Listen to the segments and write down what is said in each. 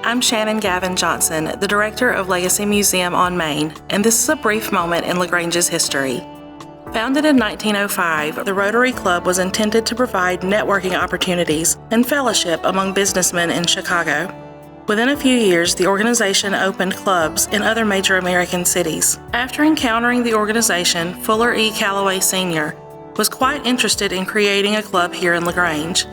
I'm Shannon Gavin Johnson, the Director of Legacy Museum on Main, and this is a brief moment in LaGrange's history. Founded in 1905, the Rotary Club was intended to provide networking opportunities and fellowship among businessmen in Chicago. Within a few years, the organization opened clubs in other major American cities. After encountering the organization, Fuller E. Calloway Sr. was quite interested in creating a club here in LaGrange,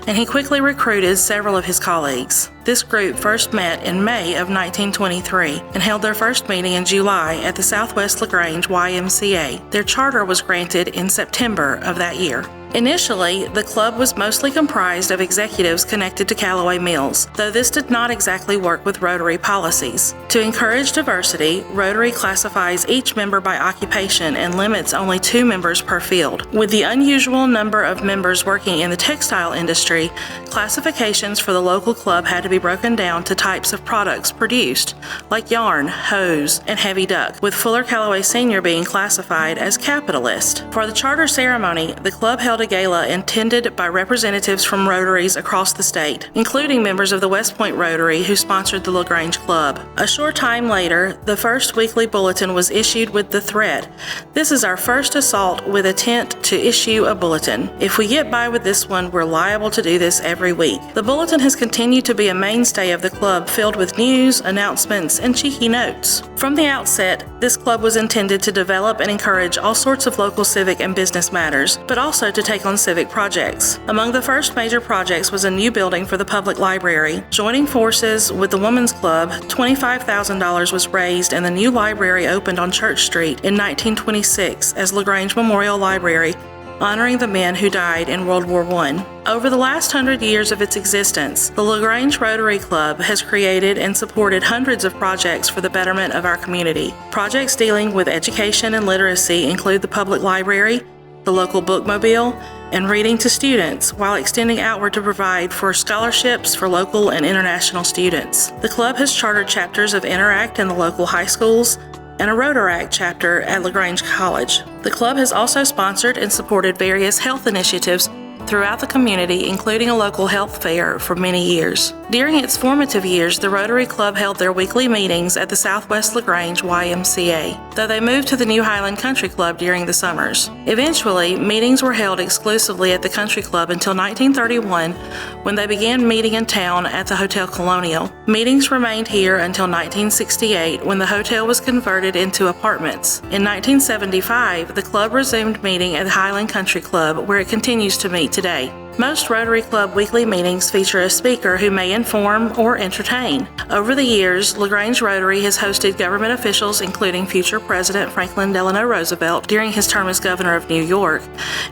and he quickly recruited several of his colleagues. This group first met in May of 1923 and held their first meeting in July at the Southwest LaGrange YMCA. Their charter was granted in September of that year. Initially, the club was mostly comprised of executives connected to Callaway Mills, though this did not exactly work with Rotary policies. To encourage diversity, Rotary classifies each member by occupation and limits only 2 members per field. With the unusual number of members working in the textile industry, classifications for the local club had to be broken down to types of products produced, like yarn, hose, and heavy duck, with Fuller Calloway Sr. being classified as capitalist. For the charter ceremony, the club held a gala attended by representatives from Rotaries across the state, including members of the West Point Rotary who sponsored the LaGrange Club. A short time later, the first weekly bulletin was issued with the thread, "This is our first assault with intent to issue a bulletin. If we get by with this one, we're liable to do this every week." The bulletin has continued to be a mainstay of the club, filled with news, announcements, and cheeky notes. From the outset, this club was intended to develop and encourage all sorts of local civic and business matters, but also to take on civic projects. Among the first major projects was a new building for the public library. Joining forces with the Women's Club, $25,000 was raised and the new library opened on Church Street in 1926 as LaGrange Memorial Library, honoring the men who died in World War I. Over the last 100 years of its existence, the LaGrange Rotary Club has created and supported hundreds of projects for the betterment of our community. Projects dealing with education and literacy include the public library, the local bookmobile, and reading to students, while extending outward to provide for scholarships for local and international students. The club has chartered chapters of Interact in the local high schools and a Rotaract chapter at LaGrange College. The club has also sponsored and supported various health initiatives throughout the community, including a local health fair for many years. During its formative years, the Rotary Club held their weekly meetings at the Southwest LaGrange YMCA, though they moved to the New Highland Country Club during the summers. Eventually, meetings were held exclusively at the Country Club until 1931, when they began meeting in town at the Hotel Colonial. Meetings remained here until 1968, when the hotel was converted into apartments. In 1975, the club resumed meeting at the Highland Country Club, where it continues to meet today. Most Rotary Club weekly meetings feature a speaker who may inform or entertain. Over the years, LaGrange Rotary has hosted government officials, including future President Franklin Delano Roosevelt during his term as governor of New York,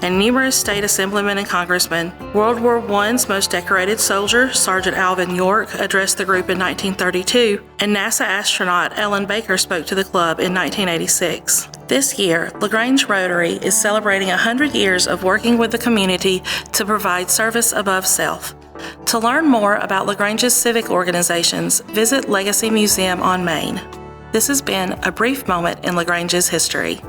and numerous state assemblymen and congressmen. World War I's most decorated soldier, Sergeant Alvin York, addressed the group in 1932, and NASA astronaut Ellen Baker spoke to the club in 1986. This year, LaGrange Rotary is celebrating 100 years of working with the community to provide service above self. To learn more about LaGrange's civic organizations, visit Legacy Museum on Main. This has been a brief moment in LaGrange's history.